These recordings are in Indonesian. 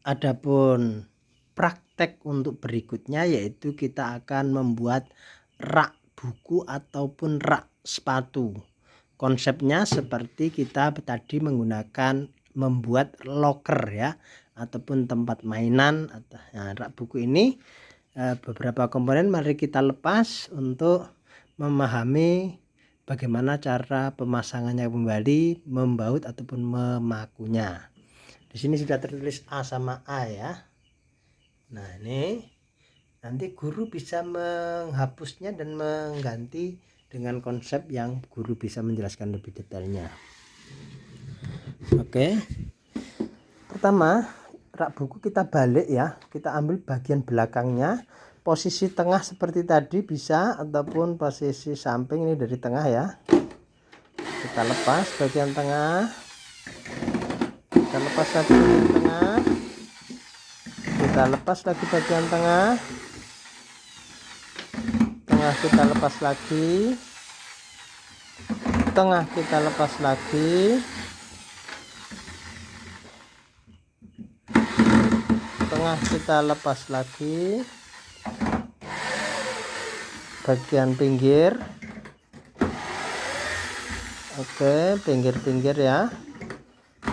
Adapun praktek untuk berikutnya yaitu kita akan membuat rak buku ataupun rak sepatu. Konsepnya seperti kita tadi menggunakan membuat locker ya, ataupun tempat mainan. Nah, rak buku ini beberapa komponen mari kita lepas untuk memahami bagaimana cara pemasangannya kembali, membaut ataupun memakunya. Di sini sudah tertulis A sama A ya. Nah, ini nanti guru bisa menghapusnya dan mengganti dengan konsep yang guru bisa menjelaskan lebih detailnya. Oke. Pertama, rak buku kita balik ya. Kita ambil bagian belakangnya. Posisi tengah seperti tadi bisa, ataupun posisi samping ini dari tengah ya. Kita lepas bagian tengah. Kita lepas lagi bagian tengah. Kita lepas lagi bagian tengah. Tengah kita lepas lagi. Tengah kita lepas lagi. Tengah kita lepas lagi. Bagian pinggir. Oke, pinggir-pinggir ya.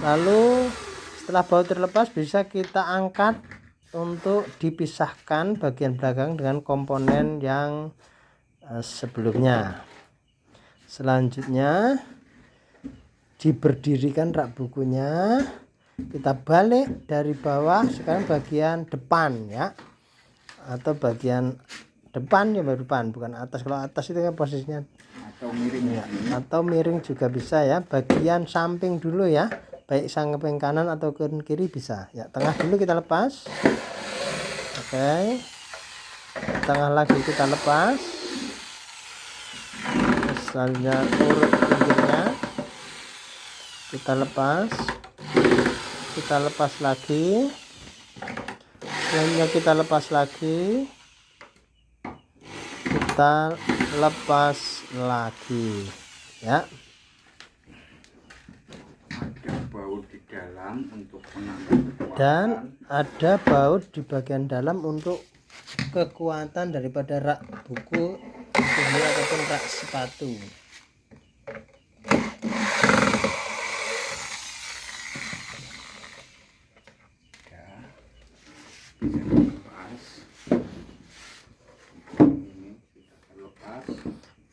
Lalu setelah baut terlepas bisa kita angkat untuk dipisahkan bagian belakang dengan komponen yang sebelumnya. Selanjutnya diberdirikan rak bukunya. Kita balik dari bawah, sekarang bagian depan ya, atau bagian depan ya, baru depan bukan atas. Kalau atas itu kan posisinya atau miring ya, atau miring juga bisa ya. Bagian samping dulu ya, baik samping kanan atau kiri bisa ya. Tengah dulu kita lepas. Oke, tengah lagi kita lepas. Selanjutnya urut pinggirnya kita lepas. Kita lepas lagi. Selanjutnya kita lepas lagi. Kita lepas lagi ya. ada baut di dalam untuk menambah kekuatan, Dan ada baut di bagian dalam untuk kekuatan daripada rak buku ini ataupun rak sepatu. ya, bisa dilepas. Ini sudah terlepas.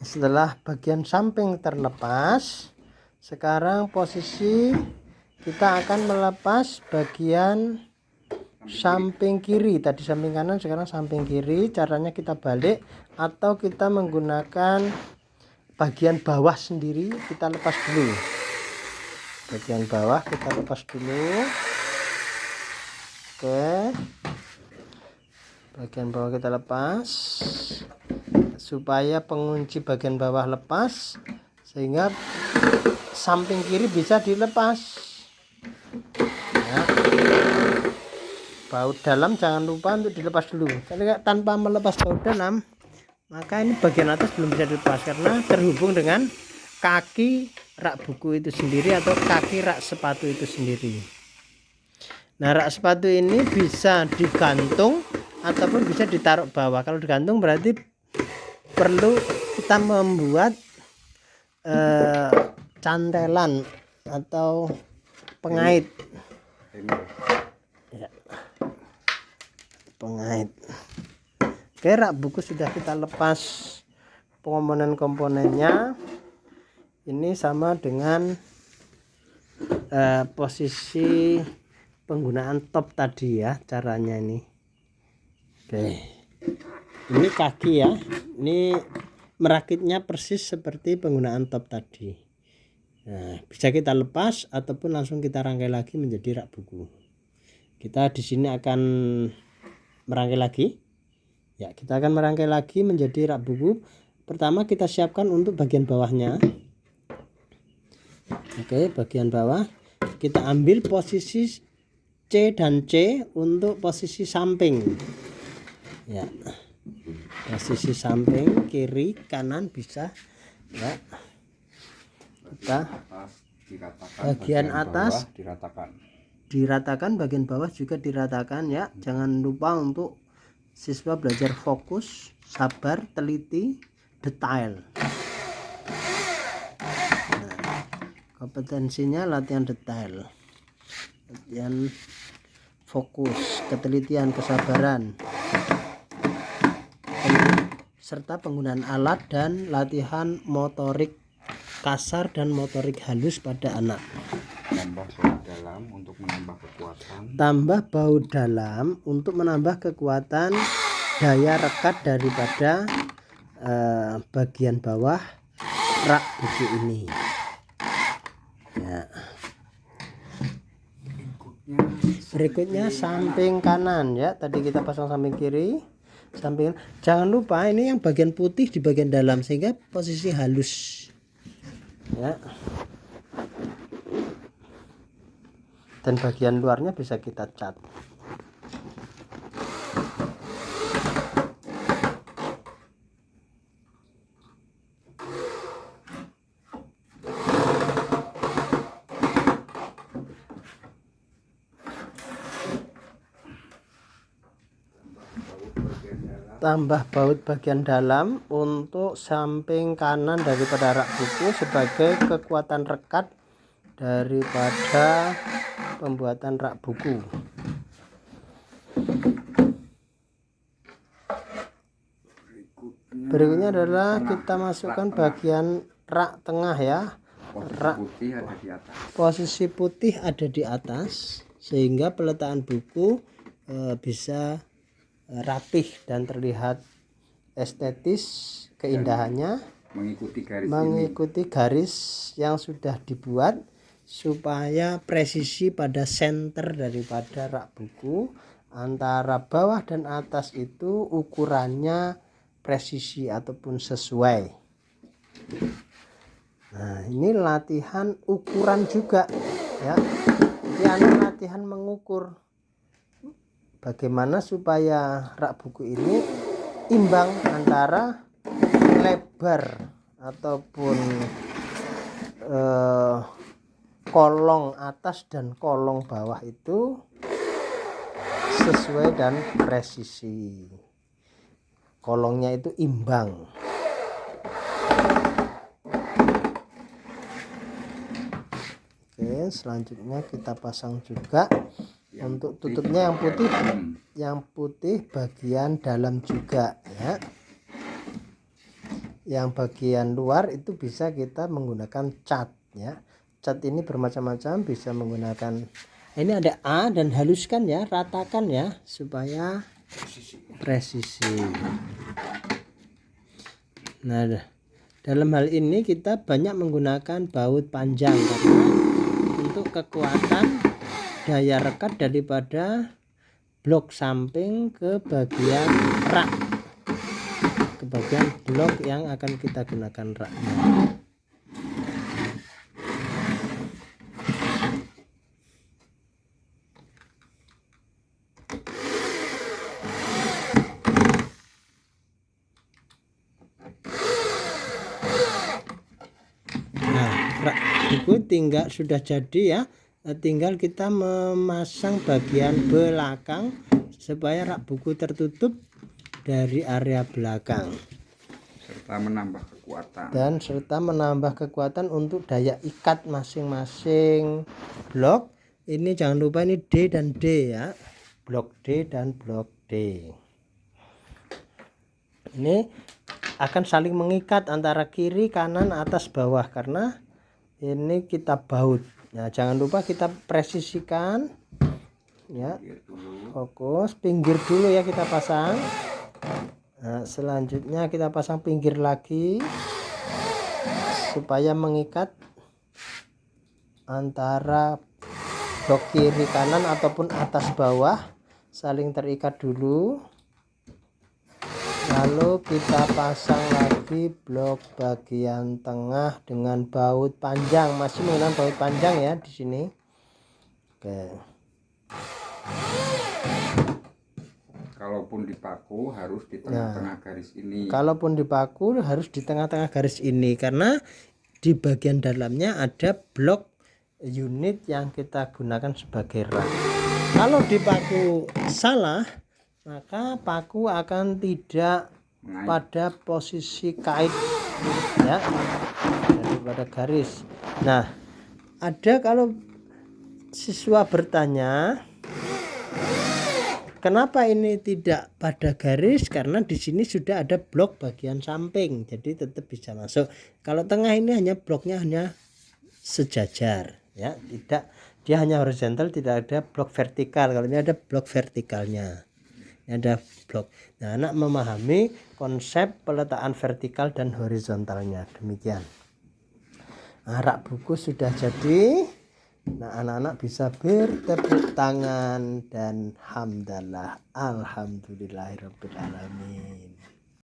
Setelah bagian samping terlepas, sekarang posisi kita akan melepas bagian samping kiri. Tadi samping kanan, sekarang samping kiri. Caranya kita balik atau kita menggunakan bagian bawah sendiri. Kita lepas dulu. Bagian bawah kita lepas dulu. Oke. Bagian bawah kita lepas supaya pengunci bagian bawah lepas, sehingga samping kiri bisa dilepas ya. Baut dalam jangan lupa untuk dilepas dulu. Karena tanpa melepas baut dalam, maka ini bagian atas belum bisa dilepas karena terhubung dengan kaki rak buku itu sendiri atau kaki rak sepatu itu sendiri. Nah, rak sepatu ini bisa digantung ataupun bisa ditaruh bawah. Kalau digantung berarti perlu kita membuat cantelan atau pengait ya, pengait. Oke, rak buku sudah kita lepas komponen-komponennya. Ini sama dengan posisi penggunaan top tadi ya, caranya ini. Oke, ini kaki ya, ini merakitnya persis seperti penggunaan top tadi. Nah, bisa kita lepas ataupun langsung kita rangkai lagi menjadi rak buku. Kita di sini akan merangkai lagi ya, kita akan merangkai lagi menjadi rak buku. Pertama kita siapkan untuk bagian bawahnya. Oke, bagian bawah kita ambil posisi C dan C untuk posisi samping ya, posisi samping kiri kanan bisa ya. Kita Atas diratakan, bagian atas diratakan, diratakan, bagian bawah juga diratakan ya. Jangan lupa untuk siswa belajar fokus, sabar, teliti, detail. Nah, kompetensinya latihan detail, latihan fokus, ketelitian, kesabaran, serta penggunaan alat dan latihan motorik kasar dan motorik halus pada anak. Tambah baut dalam untuk menambah kekuatan. Tambah baut dalam untuk menambah kekuatan daya rekat daripada bagian bawah rak buku ini ya. Berikutnya samping kanan ya, tadi kita pasang samping kiri, samping. Jangan lupa ini yang bagian putih di bagian dalam sehingga posisi halus ya, dan bagian luarnya bisa kita cat. Tambah baut bagian dalam untuk samping kanan daripada rak buku sebagai kekuatan rekat daripada pembuatan rak buku. Berikutnya adalah kita masukkan bagian rak tengah ya. Posisi putih ada di atas sehingga peletakan buku bisa rapih dan terlihat estetis keindahannya, mengikuti garis yang sudah dibuat supaya presisi pada center daripada rak buku antara bawah dan atas itu ukurannya presisi ataupun sesuai. Nah, ini latihan ukuran juga ya. Ini latihan mengukur bagaimana supaya rak buku ini imbang antara lebar ataupun kolong atas dan kolong bawah itu sesuai dan presisi. Kolongnya itu imbang. Oke, selanjutnya kita pasang juga untuk tutupnya yang putih bagian dalam juga ya. Yang bagian luar itu bisa kita menggunakan cat ya. Cat ini bermacam-macam, bisa menggunakan ini ada A dan haluskan ya, ratakan ya supaya presisi. Nah, dalam hal ini kita banyak menggunakan baut panjang karena untuk kekuatan daya rekat daripada blok samping ke bagian rak, ke bagian blok yang akan kita gunakan raknya. Nah, rak buku tinggal sudah jadi ya. Tinggal kita memasang bagian belakang supaya rak buku tertutup dari area belakang serta menambah kekuatan untuk daya ikat masing-masing blok. Ini jangan lupa ini D dan D ya, blok D dan blok D ini akan saling mengikat antara kiri, kanan, atas, bawah karena ini kita baut. Nah, jangan lupa kita presisikan ya, fokus pinggir dulu ya kita pasang. Nah, selanjutnya kita pasang pinggir lagi supaya mengikat antara blok kiri kanan ataupun atas bawah, saling terikat dulu. Lalu kita pasang lagi blok bagian tengah dengan baut panjang, masih menggunakan baut panjang ya di sini. Oke. Kalaupun dipaku harus di tengah-tengah garis ini. Kalaupun dipaku harus di tengah-tengah garis ini karena di bagian dalamnya ada blok unit yang kita gunakan sebagai rak. Kalau dipaku salah, maka paku akan tidak pada posisi kait, ya, jadi pada garis. Nah, ada kalau siswa bertanya, kenapa ini tidak pada garis? Karena di sini sudah ada blok bagian samping, jadi tetap bisa masuk. Kalau tengah ini hanya bloknya hanya sejajar, ya, tidak, dia hanya horizontal, tidak ada blok vertikal. Kalau ini ada blok vertikalnya, ini ada blok. Nah, anak memahami konsep peletakan vertikal dan horizontalnya. Demikian. Nah, rak buku sudah jadi. Nah, anak-anak bisa bertepuk tangan dan hamdalah, alhamdulillahirabbil alamin.